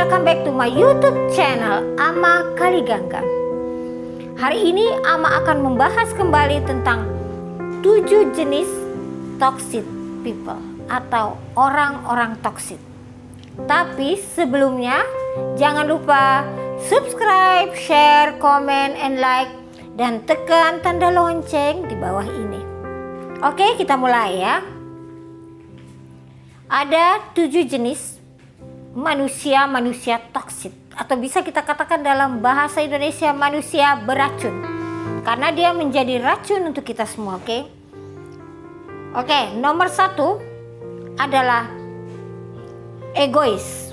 welcome back to my YouTube channel Ama Kaligangga. Hari ini Ama akan membahas kembali tentang 7 jenis toxic people atau orang-orang toksik. Tapi sebelumnya jangan lupa subscribe, share, comment, and like, dan tekan tanda lonceng di bawah ini. Oke, kita mulai ya. Ada 7 jenis manusia toksik, atau bisa kita katakan dalam bahasa Indonesia manusia beracun, karena dia menjadi racun untuk kita semua. Oke, nomor 1 adalah egois.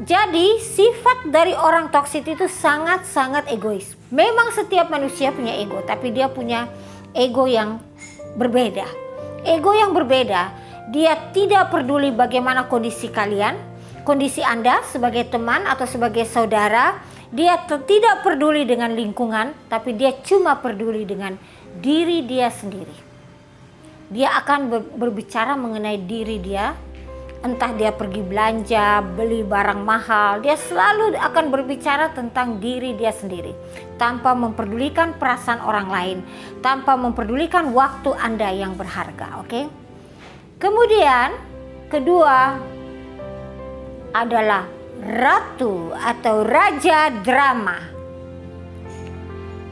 Jadi sifat dari orang toksik itu sangat-sangat egois. Memang setiap manusia punya ego, tapi dia punya ego yang berbeda. Ego yang berbeda, dia tidak peduli bagaimana kondisi kalian, kondisi Anda sebagai teman atau sebagai saudara. Dia tidak peduli dengan lingkungan, tapi dia cuma peduli dengan diri dia sendiri. Dia akan berbicara mengenai diri dia. Entah dia pergi belanja, beli barang mahal, dia selalu akan berbicara tentang diri dia sendiri, tanpa memperdulikan perasaan orang lain, tanpa memperdulikan waktu Anda yang berharga. Kemudian kedua adalah ratu atau raja drama.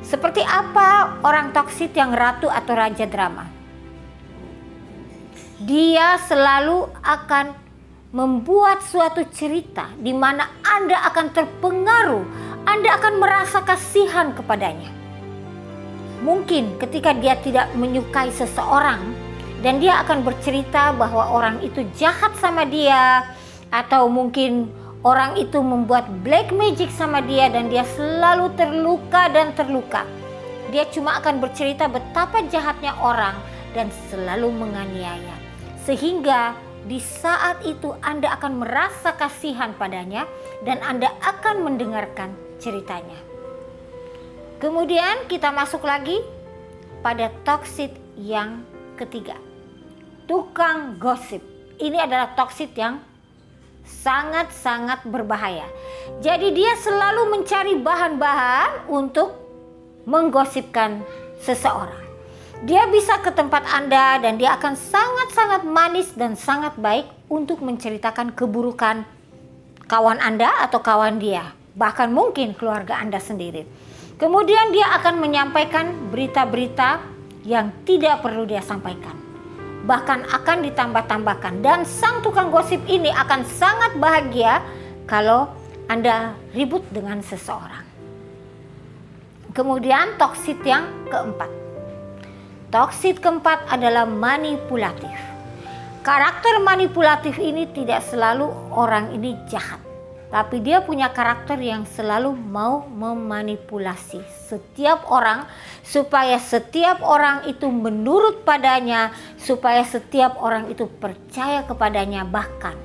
Seperti apa orang toksik yang ratu atau raja drama? Dia selalu akan membuat suatu cerita di mana Anda akan terpengaruh, Anda akan merasa kasihan kepadanya. Mungkin ketika dia tidak menyukai seseorang dan dia akan bercerita bahwa orang itu jahat sama dia, atau mungkin orang itu membuat black magic sama dia dan dia selalu terluka dan terluka. Dia cuma akan bercerita betapa jahatnya orang dan selalu menganiaya. Sehingga di saat itu Anda akan merasa kasihan padanya dan Anda akan mendengarkan ceritanya. Kemudian kita masuk lagi pada toksik yang ketiga. Tukang gosip. Ini adalah toksik yang sangat-sangat berbahaya. Jadi dia selalu mencari bahan-bahan untuk menggosipkan seseorang. Dia bisa ke tempat Anda dan dia akan sangat-sangat manis dan sangat baik untuk menceritakan keburukan kawan Anda atau kawan dia, bahkan mungkin keluarga Anda sendiri. Kemudian dia akan menyampaikan berita-berita yang tidak perlu dia sampaikan, bahkan akan ditambah-tambahkan. Dan sang tukang gosip ini akan sangat bahagia kalau Anda ribut dengan seseorang. Kemudian toksik yang keempat. Toksik keempat adalah manipulatif. Karakter manipulatif ini tidak selalu orang ini jahat, tapi dia punya karakter yang selalu mau memanipulasi setiap orang supaya setiap orang itu menurut padanya, supaya setiap orang itu percaya kepadanya. Bahkan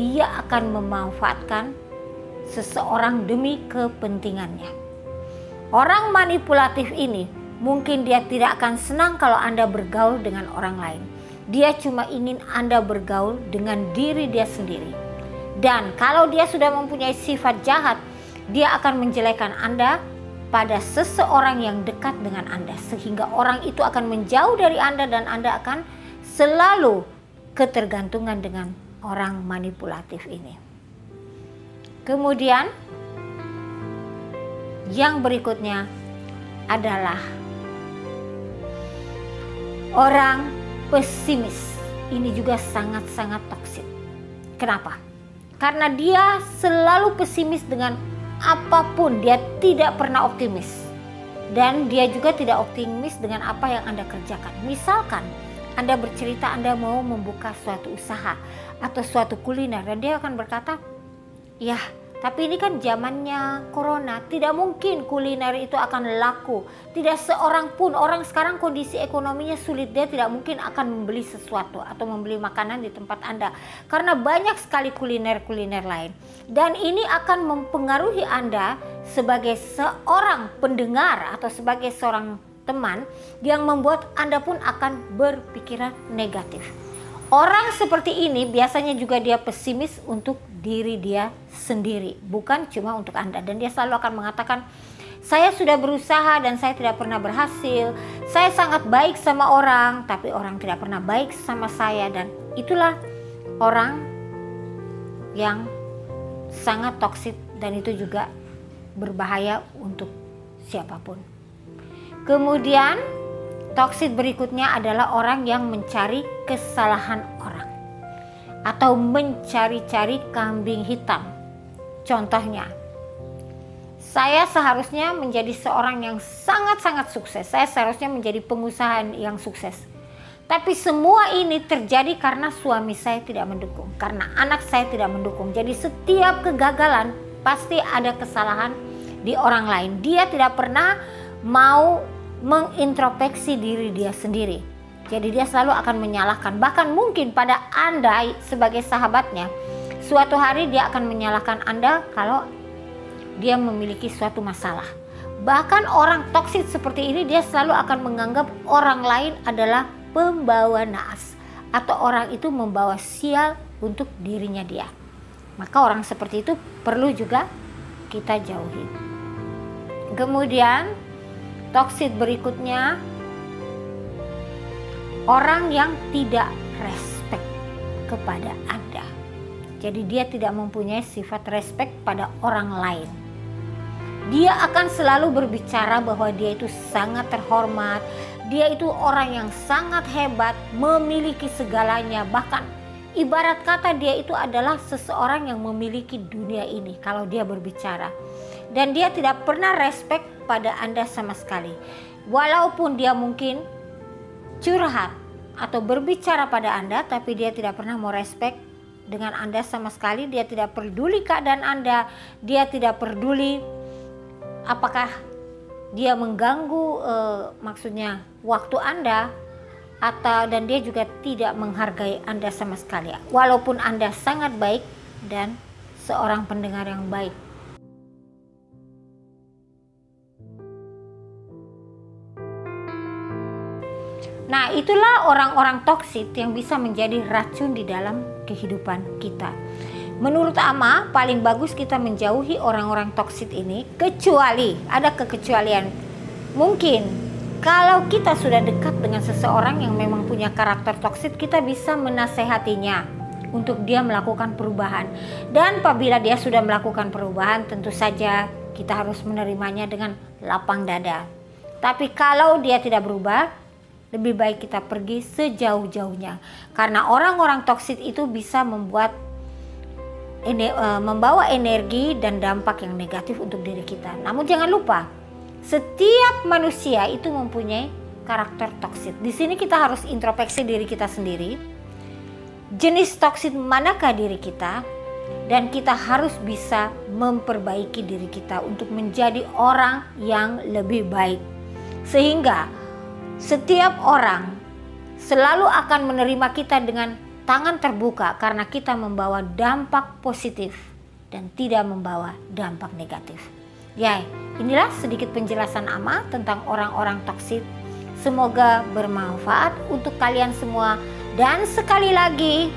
dia akan memanfaatkan seseorang demi kepentingannya. Orang manipulatif ini mungkin dia tidak akan senang kalau Anda bergaul dengan orang lain. Dia cuma ingin Anda bergaul dengan diri dia sendiri. Dan kalau dia sudah mempunyai sifat jahat, dia akan menjelekkan Anda pada seseorang yang dekat dengan Anda, sehingga orang itu akan menjauh dari Anda dan Anda akan selalu ketergantungan dengan orang manipulatif ini. Kemudian yang berikutnya adalah orang pesimis. Ini juga sangat-sangat toksik. Kenapa? Karena dia selalu pesimis dengan apapun. Dia tidak pernah optimis. Dan dia juga tidak optimis dengan apa yang Anda kerjakan. Misalkan Anda bercerita Anda mau membuka suatu usaha atau suatu kuliner, dan dia akan berkata, ya tapi ini kan zamannya corona, tidak mungkin kuliner itu akan laku. Tidak seorang pun, orang sekarang kondisi ekonominya sulit, dia tidak mungkin akan membeli sesuatu atau membeli makanan di tempat Anda, karena banyak sekali kuliner-kuliner lain. Dan ini akan mempengaruhi Anda sebagai seorang pendengar atau sebagai seorang teman, yang membuat Anda pun akan berpikiran negatif. Orang seperti ini biasanya juga dia pesimis untuk diri dia sendiri, bukan cuma untuk Anda. Dan dia selalu akan mengatakan, saya sudah berusaha dan saya tidak pernah berhasil. Saya sangat baik sama orang, tapi orang tidak pernah baik sama saya. Dan itulah orang yang sangat toksik, dan itu juga berbahaya untuk siapapun. Kemudian toksik berikutnya adalah orang yang mencari kesalahan orang atau mencari-cari kambing hitam. Contohnya, saya seharusnya menjadi seorang yang sangat-sangat sukses. Saya seharusnya menjadi pengusaha yang sukses. Tapi semua ini terjadi karena suami saya tidak mendukung, karena anak saya tidak mendukung. Jadi setiap kegagalan pasti ada kesalahan di orang lain. Dia tidak pernah mau mengintrospeksi diri dia sendiri. Jadi dia selalu akan menyalahkan. Bahkan mungkin pada Anda sebagai sahabatnya, suatu hari dia akan menyalahkan Anda kalau dia memiliki suatu masalah. Bahkan orang toksik seperti ini dia selalu akan menganggap orang lain adalah pembawa naas, atau orang itu membawa sial untuk dirinya dia. Maka orang seperti itu perlu juga kita jauhi. Kemudian toksik berikutnya, orang yang tidak respect kepada Anda. Jadi dia tidak mempunyai sifat respect pada orang lain. Dia akan selalu berbicara bahwa dia itu sangat terhormat, dia itu orang yang sangat hebat, memiliki segalanya. Bahkan ibarat kata dia itu adalah seseorang yang memiliki dunia ini kalau dia berbicara. Dan dia tidak pernah respect pada Anda sama sekali. Walaupun dia mungkin curhat atau berbicara pada Anda, tapi dia tidak pernah mau respect dengan Anda sama sekali. Dia tidak peduli keadaan Anda, dia tidak peduli apakah dia mengganggu maksudnya waktu Anda, dan dia juga tidak menghargai Anda sama sekali. Walaupun Anda sangat baik dan seorang pendengar yang baik. Nah, itulah orang-orang toksik yang bisa menjadi racun di dalam kehidupan kita. Menurut Ama, paling bagus kita menjauhi orang-orang toksik ini, kecuali ada kekecualian. Mungkin kalau kita sudah dekat dengan seseorang yang memang punya karakter toksik, kita bisa menasehatinya untuk dia melakukan perubahan. Dan apabila dia sudah melakukan perubahan, tentu saja kita harus menerimanya dengan lapang dada. Tapi kalau dia tidak berubah, lebih baik kita pergi sejauh-jauhnya. Karena orang-orang toksik itu bisa membawa energi dan dampak yang negatif untuk diri kita. Namun jangan lupa, setiap manusia itu mempunyai karakter toksik. Di sini kita harus introspeksi diri kita sendiri. Jenis toksik manakah diri kita? Dan kita harus bisa memperbaiki diri kita untuk menjadi orang yang lebih baik. Sehingga setiap orang selalu akan menerima kita dengan tangan terbuka karena kita membawa dampak positif dan tidak membawa dampak negatif. Ya, inilah sedikit penjelasan Ama tentang orang-orang toksik. Semoga bermanfaat untuk kalian semua. Dan sekali lagi,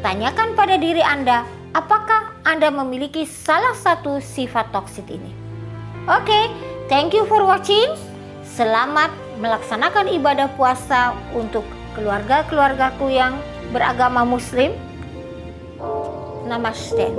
tanyakan pada diri Anda, apakah Anda memiliki salah satu sifat toksik ini? Oke, thank you for watching. Selamat melaksanakan ibadah puasa untuk keluarga-keluargaku yang beragama Muslim. Namaste.